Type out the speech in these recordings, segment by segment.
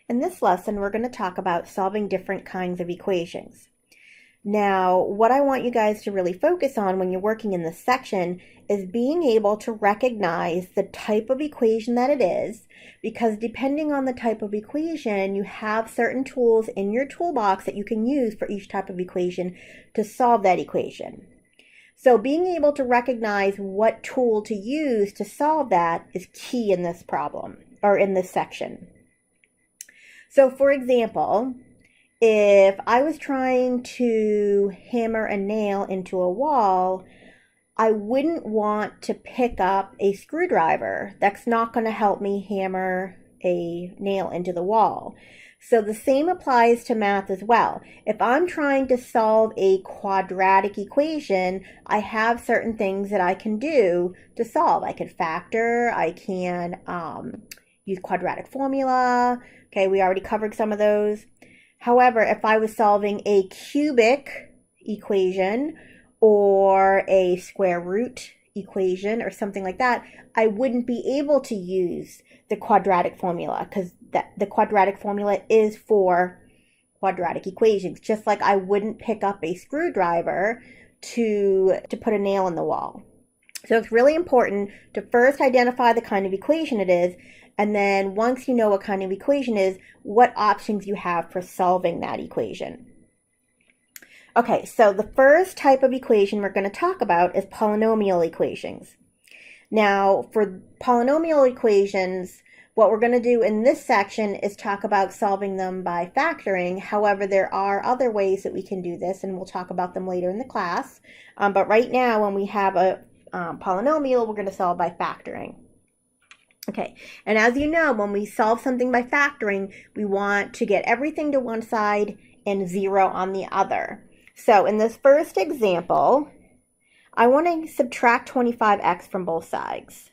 In this lesson, we're going to talk about solving different kinds of equations. Now, what I want you guys to really focus on when you're working in this section is being able to recognize the type of equation that it is, because depending on the type of equation, you have certain tools in your toolbox that you can use for each type of equation to solve that equation. So being able to recognize what tool to use to solve that is key in this problem, or in this section. So for example, if I was trying to hammer a nail into a wall, I wouldn't want to pick up a screwdriver. That's not going to help me hammer a nail into the wall. So the same applies to math as well. If I'm trying to solve a quadratic equation, I have certain things that I can do to solve. I can factor, I can use quadratic formula. Okay, we already covered some of those. However, if I was solving a cubic equation or a square root equation or something like that, I wouldn't be able to use the quadratic formula, because the quadratic formula is for quadratic equations, just like I wouldn't pick up a screwdriver to put a nail in the wall. So it's really important to first identify the kind of equation it is, and then once you know what kind of equation it is, what options you have for solving that equation. Okay, so the first type of equation we're going to talk about is polynomial equations. Now, for polynomial equations, what we're going to do in this section is talk about solving them by factoring. However, there are other ways that we can do this, and we'll talk about them later in the class. But right now, when we have a polynomial, we're going to solve by factoring. Okay, and as you know, when we solve something by factoring, we want to get everything to one side and 0 on the other. So in this first example, I want to subtract 25x from both sides.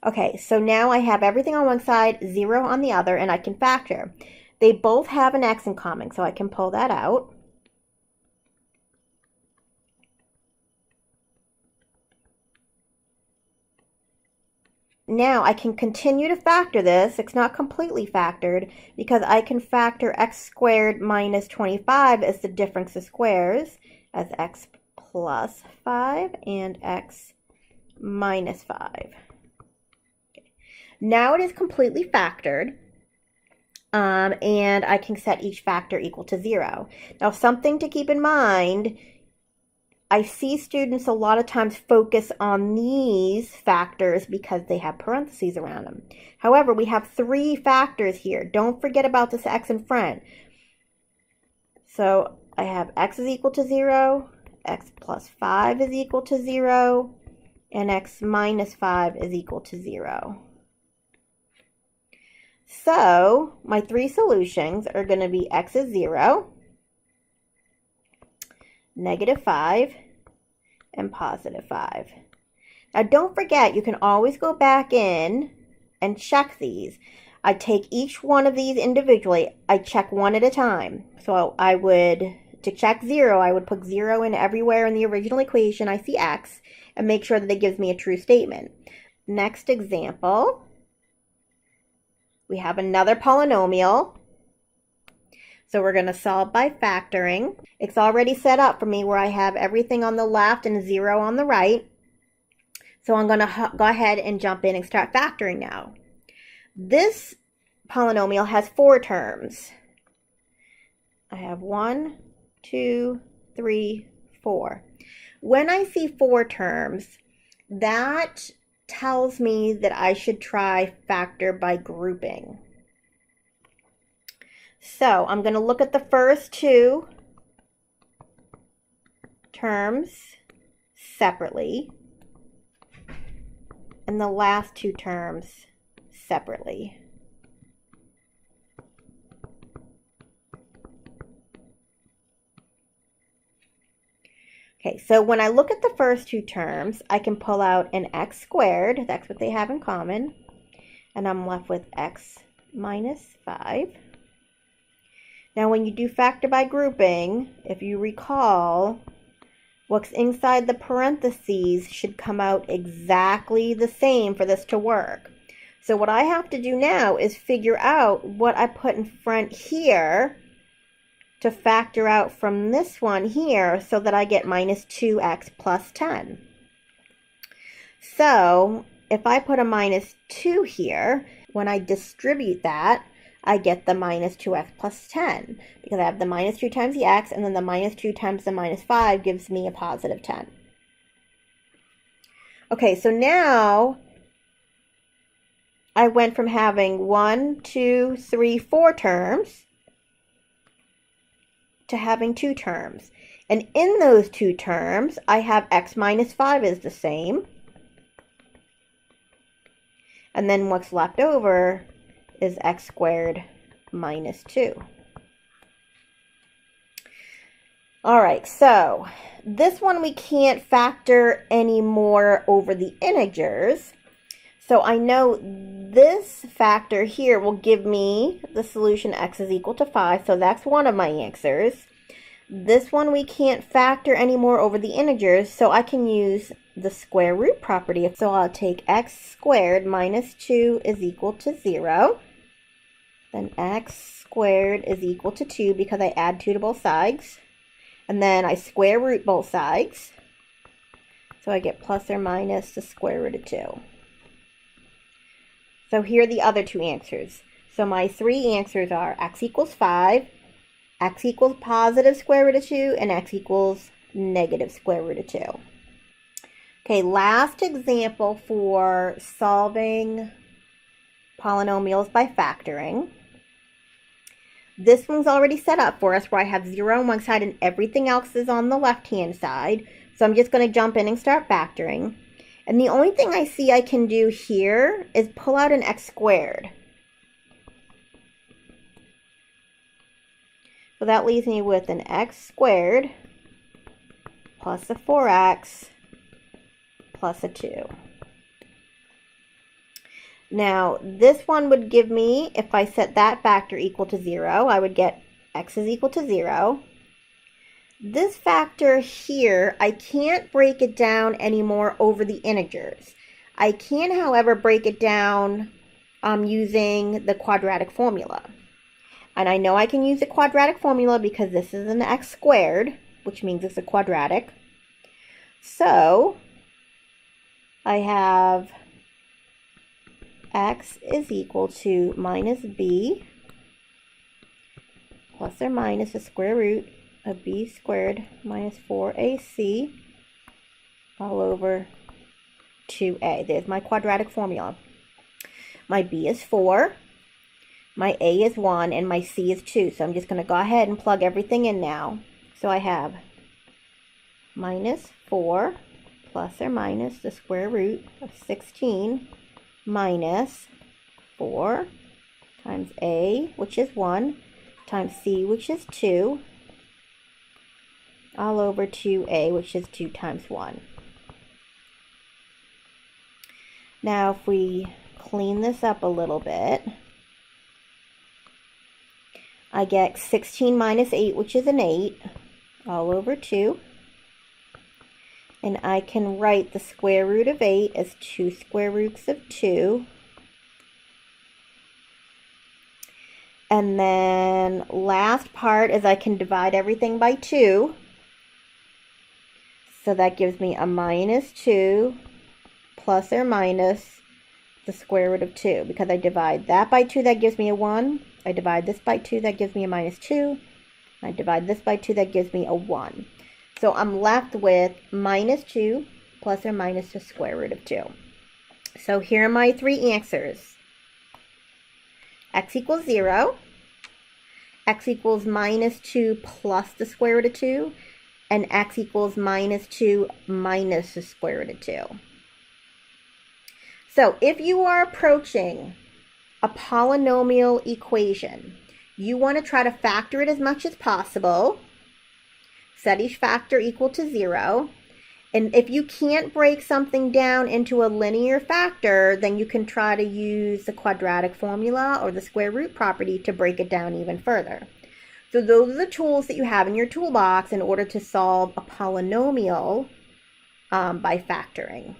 Okay, so now I have everything on one side, 0 on the other, and I can factor. They both have an x in common, so I can pull that out. Now I can continue to factor this. It's not completely factored because I can factor x squared minus 25 as the difference of squares as x plus 5 and x minus 5. Okay. Now it is completely factored. And I can set each factor equal to 0. Now, something to keep in mind, I see students a lot of times focus on these factors because they have parentheses around them. However, we have 3 factors here. Don't forget about this x in front. So I have x is equal to 0, x plus 5 is equal to 0, and x minus 5 is equal to 0. So my 3 solutions are going to be x is 0, negative 5, and positive 5. Now don't forget, you can always go back in and check these. I take each one of these individually. I check one at a time. So I would, to check 0, I would put 0 in everywhere in the original equation I see x and make sure that it gives me a true statement. Next example. We have another polynomial. So we're going to solve by factoring. It's already set up for me where I have everything on the left and 0 on the right. So I'm going to go ahead and jump in and start factoring now. This polynomial has 4 terms. I have 1, 2, 3, 4. When I see 4 terms, that tells me that I should try factor by grouping. So I'm going to look at the first 2 terms separately and the last 2 terms separately. Okay, so when I look at the first 2 terms, I can pull out an x squared, that's what they have in common, and I'm left with x minus 5. Now when you do factor by grouping, if you recall, what's inside the parentheses should come out exactly the same for this to work. So what I have to do now is figure out what I put in front here to factor out from this one here so that I get minus 2x plus 10. So if I put a minus 2 here, when I distribute that, I get the minus 2x plus 10 because I have the minus 2 times the x, and then the minus 2 times the minus 5 gives me a positive 10. Okay, so now I went from having 1, 2, 3, 4 terms to having 2 terms. And in those 2 terms, I have x minus 5 is the same. And then what's left over is x squared minus 2. All right, so this one we can't factor anymore over the integers. So I know this factor here will give me the solution x is equal to 5, so that's one of my answers. This one we can't factor anymore over the integers, so I can use the square root property. So I'll take x squared minus 2 is equal to 0. Then x squared is equal to 2 because I add 2 to both sides. And then I square root both sides. So I get plus or minus the square root of 2. So here are the other 2 answers. So my 3 answers are x equals 5, x equals positive square root of 2, and x equals negative square root of 2. Okay, last example for solving polynomials by factoring. This one's already set up for us where I have 0 on one side and everything else is on the left-hand side. So I'm just going to jump in and start factoring. And the only thing I see I can do here is pull out an x squared. So that leaves me with an x squared plus a 4x plus a 2. Now, this one would give me, if I set that factor equal to 0, I would get x is equal to 0. This factor here, I can't break it down anymore over the integers. I can, however, break it down using the quadratic formula. And I know I can use the quadratic formula because this is an x squared, which means it's a quadratic. So I have x is equal to minus b plus or minus the square root of b squared minus 4ac all over 2a. There's my quadratic formula. My b is 4, my a is 1, and my c is 2. So I'm just going to go ahead and plug everything in now. So I have minus 4 plus or minus the square root of 16 minus 4 times a, which is 1, times c, which is 2, all over 2a, which is 2 times 1. Now, if we clean this up a little bit, I get 16 minus 8, which is an 8, all over 2. And I can write the square root of 8 as 2 square roots of 2. And then last part is I can divide everything by 2. So that gives me a minus 2 plus or minus the square root of 2. Because I divide that by 2, that gives me a 1. I divide this by 2, that gives me a minus 2. I divide this by 2, that gives me a 1. So I'm left with minus 2 plus or minus the square root of 2. So here are my 3 answers. X equals 0. X equals minus 2 plus the square root of 2. And x equals minus 2 minus the square root of 2. So if you are approaching a polynomial equation, you want to try to factor it as much as possible. Set each factor equal to 0. And if you can't break something down into a linear factor, then you can try to use the quadratic formula or the square root property to break it down even further. So those are the tools that you have in your toolbox in order to solve a polynomial by factoring.